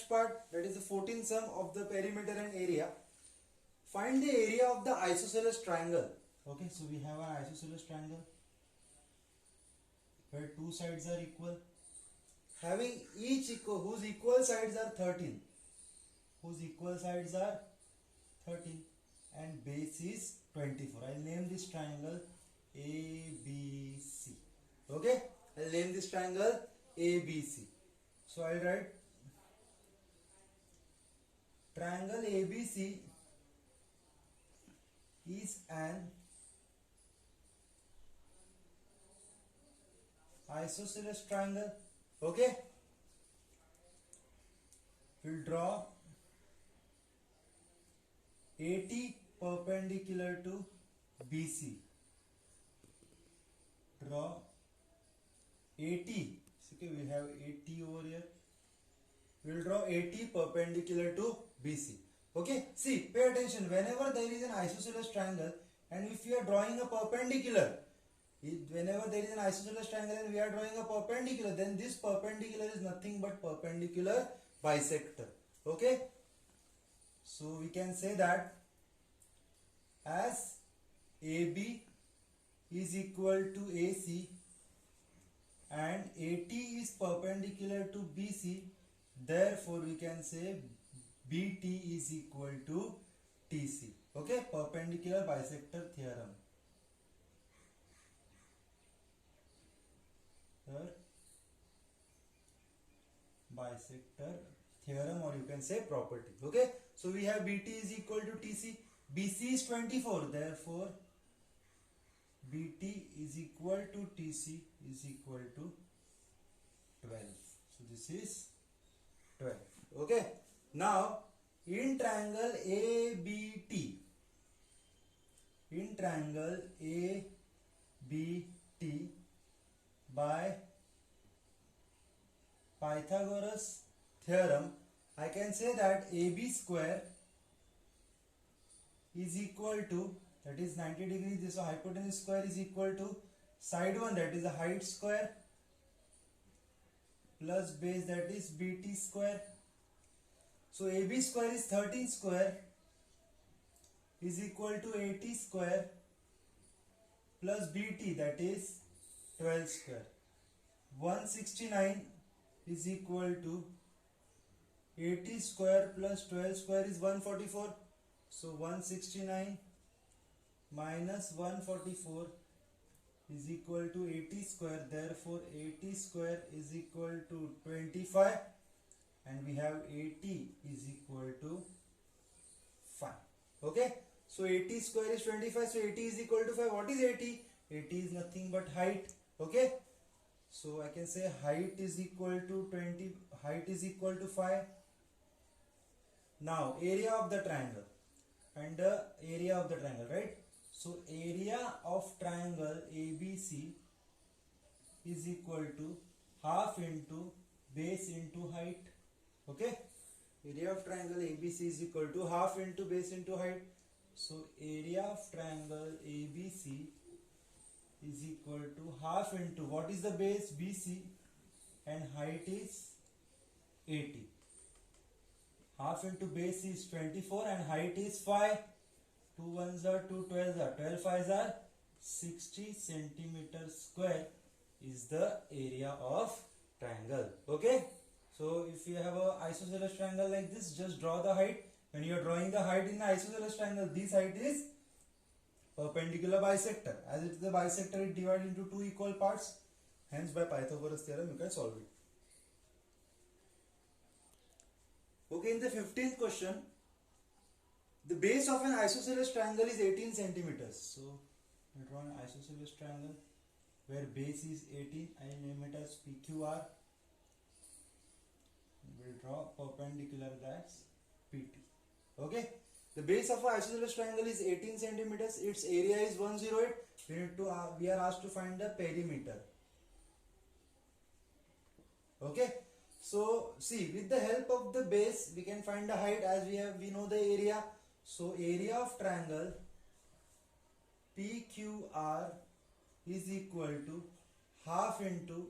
next part, that is the 14th sum of the perimeter and area. Find the area of the isosceles triangle. Okay, so we have an isosceles triangle where two sides are equal, having each equal, whose equal sides are 13, whose equal sides are 13 and base is 24. I'll name this triangle ABC. Okay, I'll name this triangle ABC. So I'll write triangle ABC is an isosceles triangle. Okay, we'll draw AT perpendicular to BC. Draw AT. Okay, we have AT over here. We'll draw AT perpendicular to BC. Okay, see, pay attention. Whenever there is an isosceles triangle and if we are drawing a perpendicular, whenever there is an isosceles triangle and we are drawing a perpendicular, then this perpendicular is nothing but perpendicular bisector. Okay, so we can say that as AB is equal to AC and AT is perpendicular to BC, therefore we can say BT is equal to TC. Okay, perpendicular bisector theorem. Bisector theorem, or you can say property. Okay, so we have BT is equal to TC. BC is 24, therefore BT is equal to TC is equal to 12. So this is 12. Okay, now in triangle ABT, by Pythagoras theorem, I can say that AB square is equal to, that is 90 degrees, this hypotenuse square is equal to side 1, that is the height square, plus base, that is BT square. So AB square is 13 square is equal to 80 square plus BT, that is 12 square. 169 is equal to 80 square plus 12 square is 144. So 169 minus 144 is equal to 80 square. Therefore 80 square is equal to 25 and we have 80 is equal to 5. Okay, so 80 square is 25, so 80 is equal to 5. What is 80? 80 is nothing but height. Okay, so I can say height is equal to 20, height is equal to 5. Now area of the triangle and the area of the triangle, right? So area of triangle ABC is equal to half into base into height. Okay, area of triangle ABC is equal to half into base into height. So area of triangle ABC is equal to half into, what is the base? BC, and height is 80. Half into base is 24 and height is 5. 2 ones are 2, 12s are 12, 5s are 60 centimeters square is the area of triangle. Okay, so if you have a isosceles triangle like this, just draw the height. When you are drawing the height in the isosceles triangle, this height is perpendicular bisector. As it is the bisector, it divided into two equal parts. Hence by Pythagoras theorem you can solve it. Okay, in the 15th question, the base of an isosceles triangle is 18 centimeters. So I draw an isosceles triangle where base is 18. I name it as PQR. We will draw perpendicular, that's PT. Okay, the base of an isosceles triangle is 18 centimeters. Its area is 108. We are asked to find the perimeter. Okay, so see, with the help of the base we can find the height, as we know the area. So area of triangle PQR is equal to half into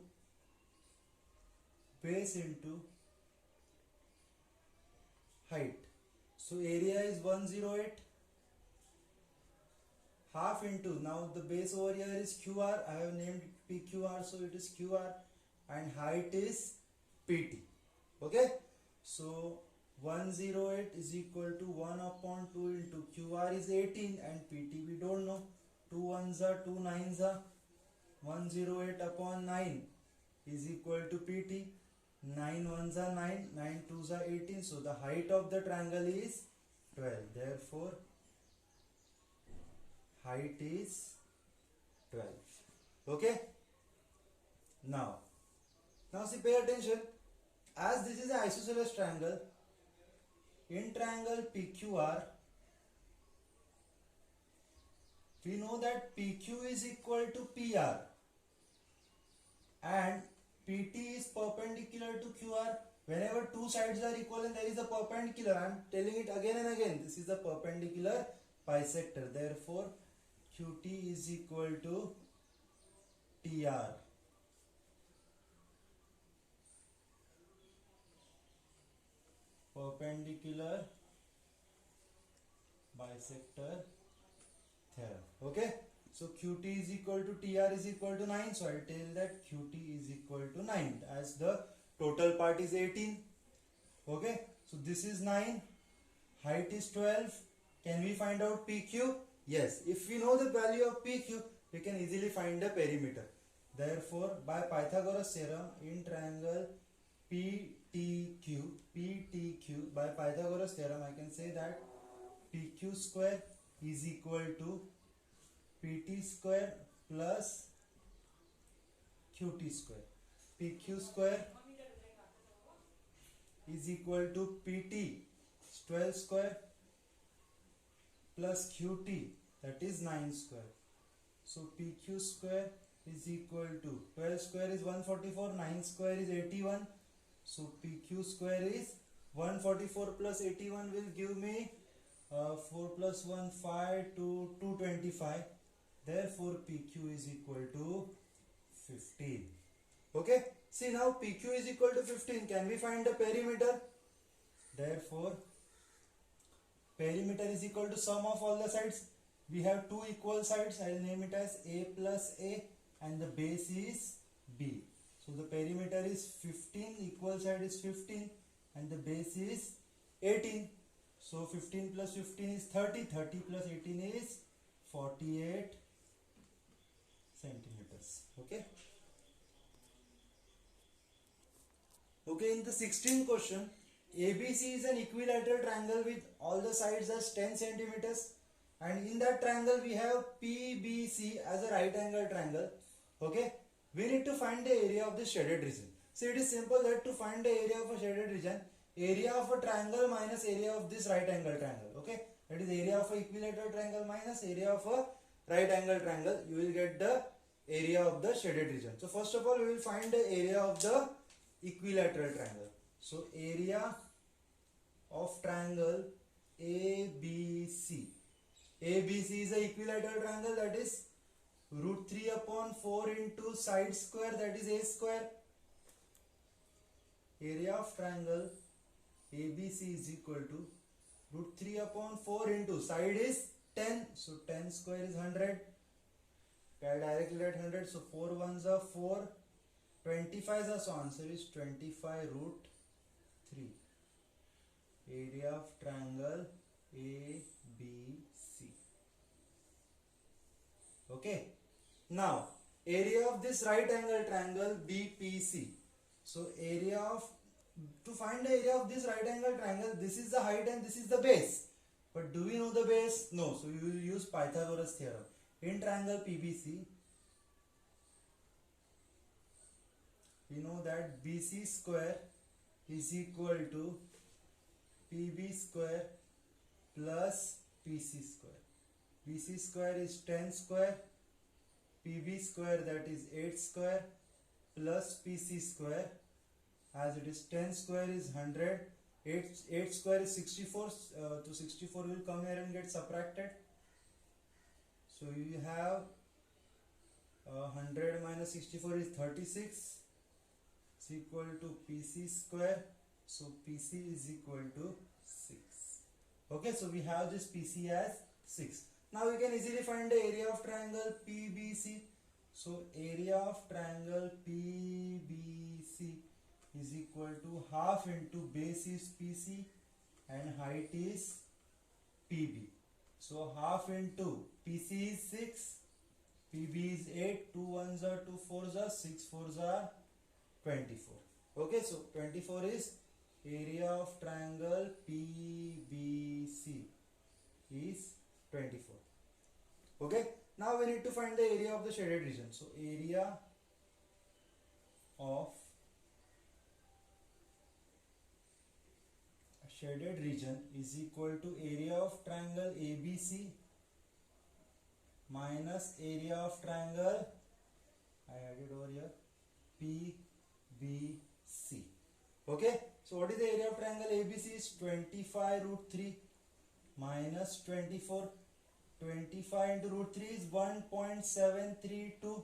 base into height. So area is 108. Half into, now the base over here is QR. I have named PQR, so it is QR, and height is PT. Okay, so 108 is equal to 1 upon 2 into QR is 18 and PT we don't know. 2 ones are 2 nines are 108 upon 9 is equal to PT. 9 ones are 9, 9 twos are 18. So the height of the triangle is 12. Therefore, height is 12. Okay. Now see, pay attention. As this is an isosceles triangle, in triangle PQR, we know that PQ is equal to PR and PT is perpendicular to QR. Whenever two sides are equal and there is a perpendicular, I am telling it again and again, this is a perpendicular bisector. Therefore, QT is equal to TR. Perpendicular bisector theorem. Okay, so QT is equal to TR is equal to 9. So I will tell that QT is equal to 9 as the total part is 18. Okay, so this is 9, height is 12. Can we find out PQ? Yes, if we know the value of PQ, we can easily find the perimeter. Therefore, by Pythagoras theorem, in triangle PTQ, by Pythagoras theorem, I can say that PQ square is equal to PT square plus QT square. PQ square is equal to PT 12 square plus QT, that is 9 square. So PQ square is equal to 12 square is 144, 9 square is 81. So PQ square is 144 plus 81 will give me 4 plus 1 5 to 225. Therefore PQ is equal to 15. Okay, see now PQ is equal to 15. Can we find the perimeter? Therefore perimeter is equal to sum of all the sides. We have two equal sides. I will name it as A plus A and the base is B. So the perimeter is 15, equal side is 15 and the base is 18. So 15 plus 15 is 30, 30 plus 18 is 48 centimeters. Okay. Okay, in the 16th question, ABC is an equilateral triangle with all the sides as 10 centimeters, and in that triangle we have PBC as a right angle triangle. Okay, we need to find the area of the shaded region. So it is simple that to find the area of a shaded region, area of a triangle minus area of this right angle triangle. Okay, that is area of a equilateral triangle minus area of a right angle triangle. You will get the area of the shaded region. So first of all, we will find the area of the equilateral triangle. So area of triangle ABC. ABC is a equilateral triangle, that is root 3 upon 4 into side square, that is A square. Area of triangle ABC is equal to root 3 upon 4 into side is 10. So 10 square is 100. Directly write 100. So 4 ones are 4. 25 is, so answer is 25 root 3. Area of triangle ABC. Okay. Now area of this right angle triangle BPC. So area of, to find the area of this right angle triangle, this is the height and this is the base. But do we know the base? No. So you will use Pythagoras theorem. In triangle PBC, we know that BC square is equal to PB square plus PC square. BC square is 10 square, PB square that is 8 square plus PC square, as it is 10 square is 100, 8 square is 64, so 64 will come here and get subtracted. So you have 100 minus 64 is 36. Is equal to PC square. So PC is equal to 6. Okay, so we have this PC as 6. Now we can easily find the area of triangle PBC. So area of triangle PBC is equal to half into base is PC and height is PB. So half into PC is 6, PB is 8, 2 ones are 2 fours are 6 fours are 24. Okay, so 24 is area of triangle PBC is 24. Okay, now we need to find the area of the shaded region. So area of shaded region is equal to area of triangle ABC minus area of triangle, I added over here, PBC. Okay, so what is the area of triangle ABC? Is 25 root 3 minus 24. 25 into root 3 is 1.732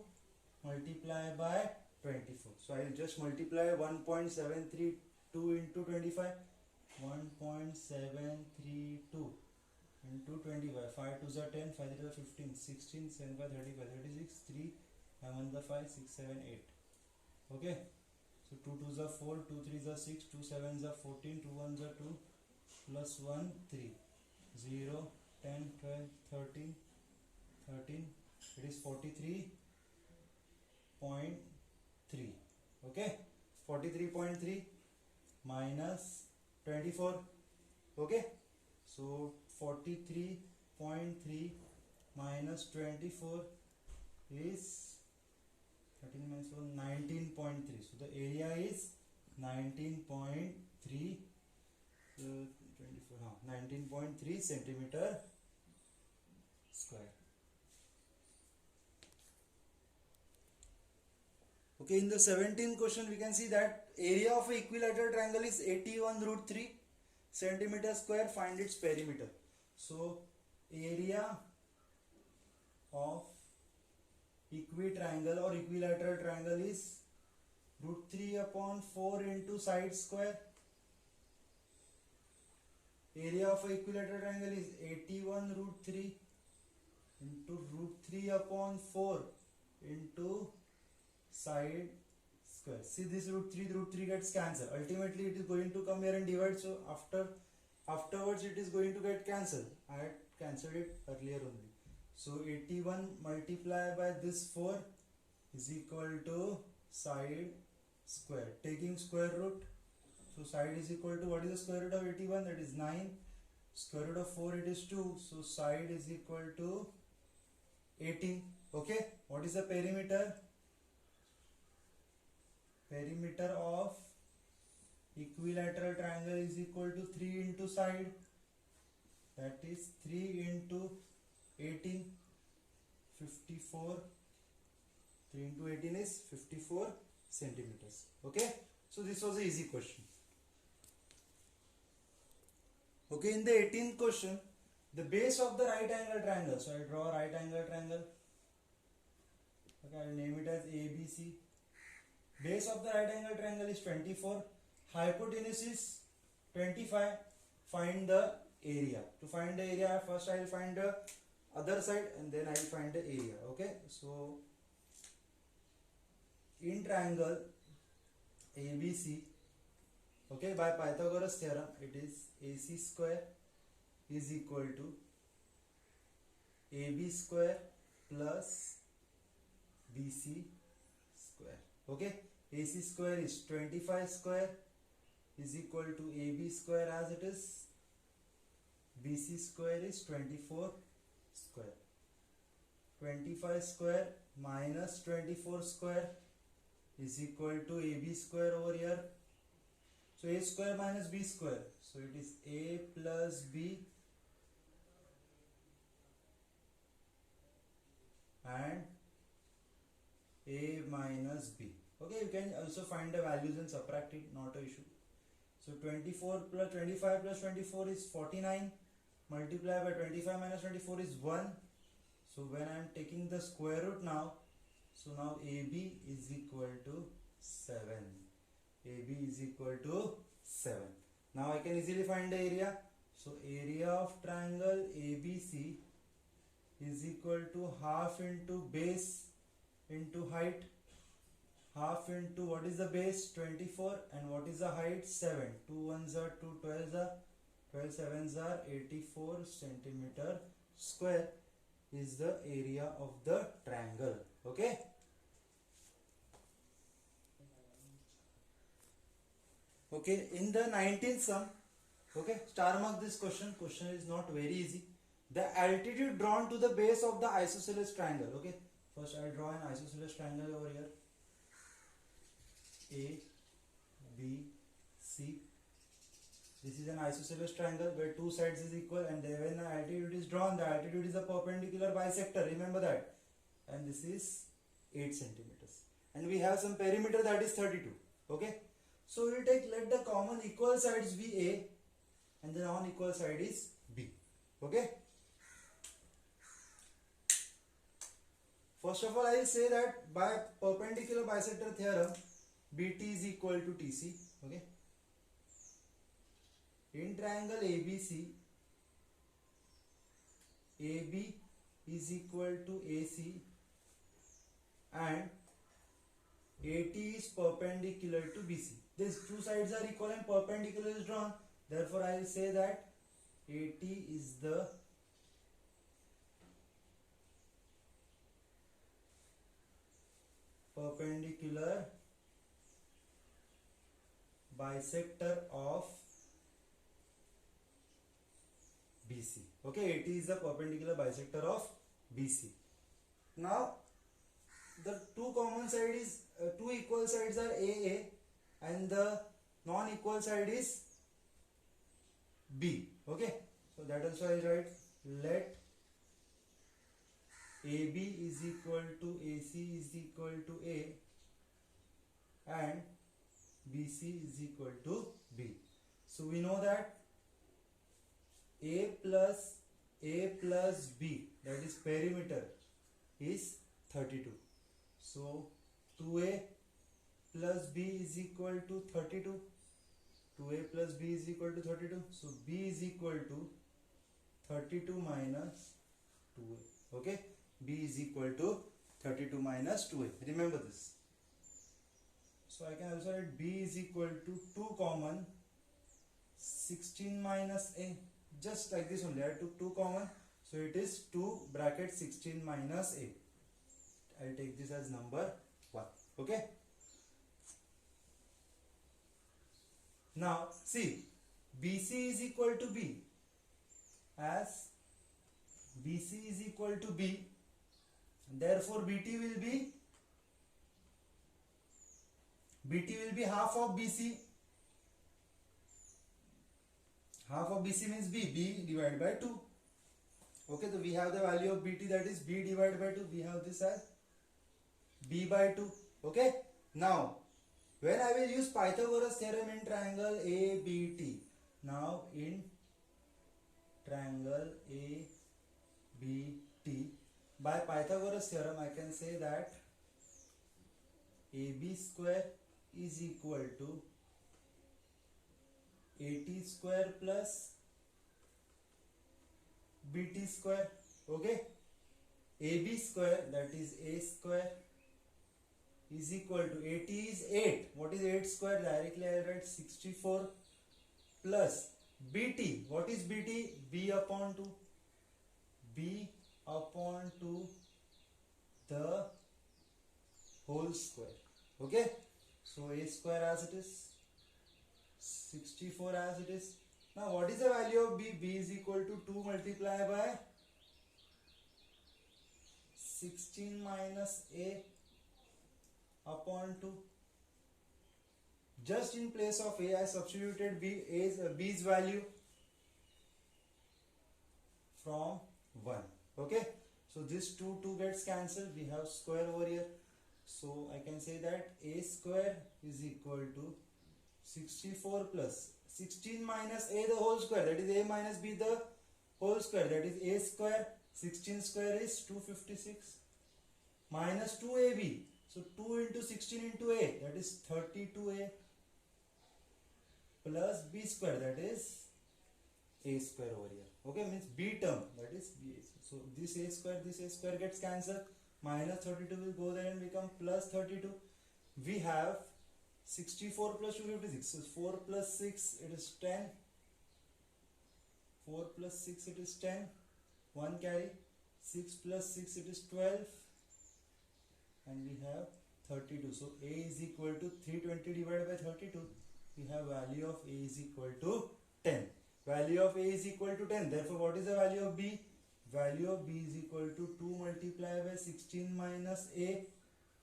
multiply by 24. So I will just multiply 1.732 into 25. 1.732 into 25. 5 2s are 10, 5 3s are 15, 16, 7 by 35, 36, 3, 1 the 5, 6, 7, 8. Okay. So 2 2s are 4, 2 3s are 6, 2 7s are 14, 2 1s are 2, plus 1, 3, 0, 10, 12, 13, 13, it is 43.3. Okay, 43.3 minus 24. Okay, so 43.3 minus 24 is 13 minus 1, 19.3. So the area is 19.3 19.3 centimeter square. Okay, in the 17th question we can see that area of an equilateral triangle is 81 root 3 centimeter square. Find its perimeter. So area of equitriangle or equilateral triangle is root 3 upon 4 into side square. Area of equilateral triangle is 81 root 3 into root 3 upon 4 into side square. See, this root 3 gets cancelled. Ultimately it is going to come here and divide. So afterwards it is going to get cancelled. I had cancelled it earlier only. So 81 multiplied by this 4 is equal to side square. Taking square root. So side is equal to, what is the square root of 81? That is 9. Square root of 4, it is 2. So side is equal to 18. Okay. What is the perimeter? Perimeter of equilateral triangle is equal to 3 into side. That is 3 into 18. 54. 3 into 18 is 54 centimeters. Okay. So this was an easy question. Okay, in the 18th question, the base of the right angle triangle. So I draw a right angle triangle. Okay, I will name it as ABC. Base of the right angle triangle is 24. Hypotenuse is 25. Find the area. To find the area, first I will find the other side and then I will find the area. Okay, so in triangle ABC, okay, by Pythagoras theorem, it is AC square is equal to AB square plus BC square. Okay, AC square is 25 square is equal to AB square as it is. BC square is 24 square. 25 square minus 24 square is equal to AB square over here. So A square minus B square. So it is A plus B and A minus B. Okay, you can also find the values and subtract it, not an issue. So 24 plus 25 plus 24 is 49. Multiply by 25 minus 24 is 1. So when I am taking the square root now, so now AB is equal to 7. AB is equal to 7. Now I can easily find the area. So area of triangle ABC is equal to half into base into height. Half into what is the base? 24, and what is the height? 7. 2 ones are 2, 12s are 12 sevens are 84 centimeter square is the area of the triangle. Okay. Okay, in the 19th sum, okay, star mark this question. Question is not very easy. The altitude drawn to the base of the isosceles triangle. Okay, first I will draw an isosceles triangle over here. A, B, C. This is an isosceles triangle where two sides is equal, and when the altitude is drawn, the altitude is a perpendicular bisector. Remember that. And this is 8 centimeters. And we have some perimeter that is 32. Okay. So we will take, let the common equal sides be A and the non-equal side is B. Okay. First of all, I will say that by perpendicular bisector theorem, BT is equal to TC. Okay. In triangle ABC, AB is equal to AC and AT is perpendicular to BC. These two sides are equal and perpendicular is drawn. Therefore, I will say that AT is the perpendicular bisector of BC. Okay, AT is the perpendicular bisector of BC. Now, the two common side is two equal sides are AA and the non-equal side is B. Okay, so that also I write, let AB is equal to AC is equal to A and BC is equal to B. So we know that A plus B, that is perimeter, is 32. So 2A plus B is equal to 32. 2A plus B is equal to 32. So B is equal to 32 minus 2A. Okay, B is equal to 32 minus 2A. Remember this. So I can also write B is equal to 2 common 16 minus A. Just like this only, I took 2 common. So it is 2 bracket 16 minus A. I will take this as number 1. Okay. Now see, BC is equal to B. As BC is equal to B, therefore BT will be half of BC. Half of BC means B divided by 2. Okay, so we have the value of BT, that is B divided by 2. We have this as B by 2. Okay. Now, when I will use Pythagoras theorem in triangle ABT. Now, in triangle ABT, by Pythagoras theorem, I can say that AB square is equal to AT square plus BT square. Okay. AB square, that is A square, is equal to AT is 8. What is 8 square? Directly I write 64 plus BT. What is BT? B upon 2. B upon 2 the whole square. Okay. So A square as it is, 64 as it is. Now what is the value of B? B is equal to 2 multiplied by 16 minus A upon 2. Just in place of A, I substituted B's value from 1. Okay. So this 2 gets cancelled. We have square over here. So I can say that A square is equal to 64 plus 16 minus A the whole square, that is A minus B the whole square, that is A square. 16 square is 256 minus 2AB. So 2 into 16 into A, that is 32A plus b square, that is a square over here. Okay, means b term, that is b. So this a square gets cancelled. Minus 32 will go there and become plus 32. We have 64 plus 256. So 4 plus 6 it is 10. 4 plus 6 it is 10. 1 carry. 6 plus 6 it is 12. And we have 32. So a is equal to 320 divided by 32. We have value of a is equal to 10. Value of a is equal to 10. Therefore, what is the value of b? Value of b is equal to 2 multiplied by 16 minus a.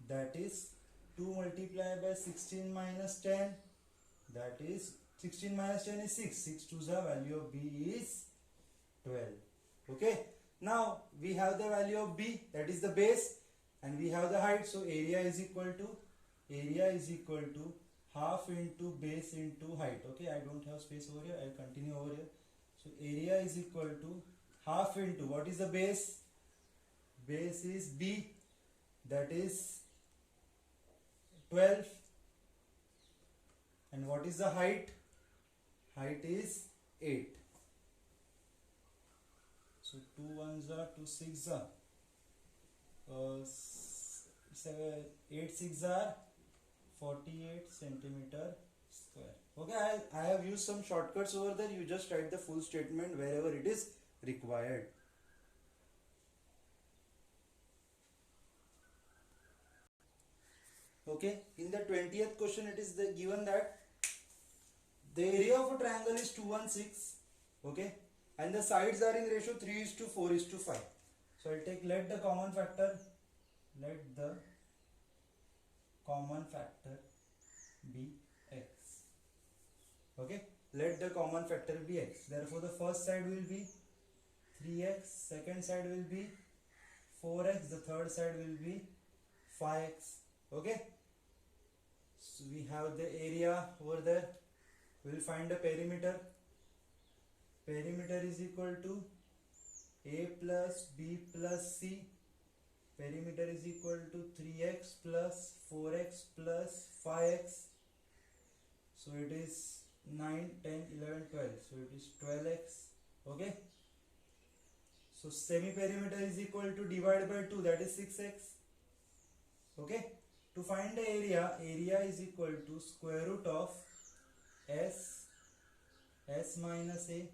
That is 2 multiplied by 16 minus 10. That is 16 minus 10 is 6. 6 to the value of b is 12. Okay. Now we have the value of b, that is the base, and we have the height. So area is equal to half into base into height. Okay, I don't have space over here. I'll continue over here. So area is equal to half into, what is the base? Base is b, that is 12. And what is the height? Height is 8. So 2 ones are 2 6 are 8 6 are 48 centimeter square. Okay, I have used some shortcuts over there. You just write the full statement wherever it is required. Okay, in the 20th question it is given that the area of a triangle is 216. Okay, and the sides are in ratio 3:4:5. So I'll take, let the common factor be x. Okay, let the common factor be x. Therefore the first side will be 3x, second side will be 4x, the third side will be 5x. Okay, so we have the area over there. We will find the perimeter. Perimeter is equal to a plus b plus c. Perimeter is equal to 3x plus 4x plus 5x. So it is 9, 10, 11, 12. So it is 12x. Okay. So semi-perimeter is equal to divide by 2, that is 6x. Okay. To find the area is equal to square root of s minus a,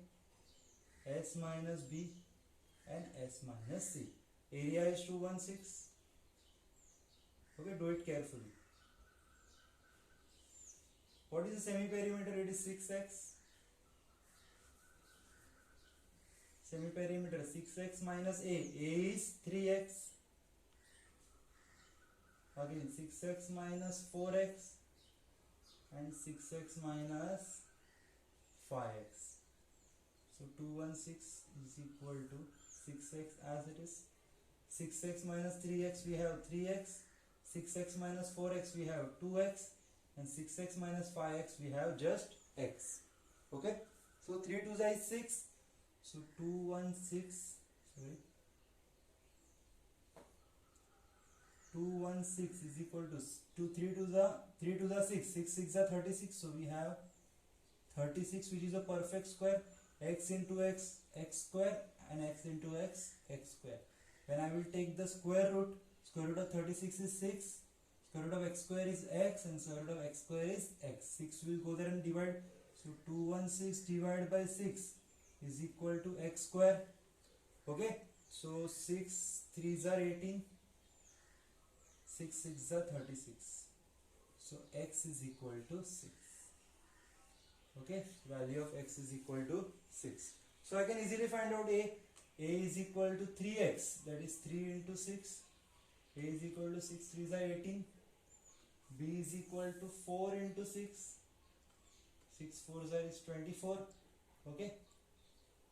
s minus b, and s minus c. Area is 216. Okay, do it carefully. What is the semi-perimeter? It is 6x. Semi-perimeter 6x minus a. A is 3x. Again 6x minus 4x and 6x minus 5x. So 216 is equal to 6x as it is. 6x minus 3x we have 3x. 6x minus 4x we have 2x. And 6x minus 5x we have just x. Okay. So 3 2 is 6. So 216 is equal to 3 2 is 6. 6 6 is 36. So we have 36, which is a perfect square. X into x, x square, and x into x, x square. When I will take the square root of 36 is 6. Square root of x square is x, and square root of x square is x. 6 will go there and divide. So 216 divided by 6 is equal to x square. Okay. So 6 3s are 18. 6 6s are 36. So x is equal to 6. Okay. Value of x is equal to 6. So I can easily find out a. A is equal to 3x. That is 3 into 6. A is equal to 6 3s are 18. B is equal to 4 into 6. 6 4s are is 24. Okay.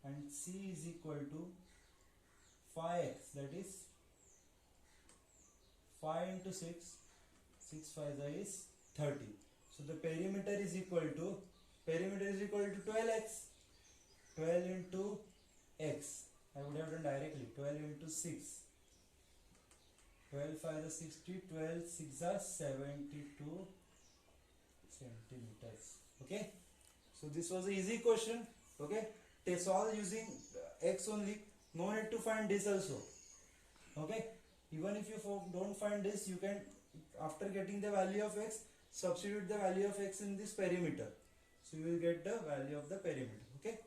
And C is equal to 5x. That is 5 into 6. 6 5s are is 30. So the perimeter is equal to 12x. 12 into x. I would have done directly 12 into 6. 12 5 is 60, 12 6 are 72 centimeters. Okay. So this was an easy question. Okay, they solve using x only. No need to find this also. Okay, even if you don't find this, you can, after getting the value of x, substitute the value of x in this perimeter. So you will get the value of the perimeter. Okay.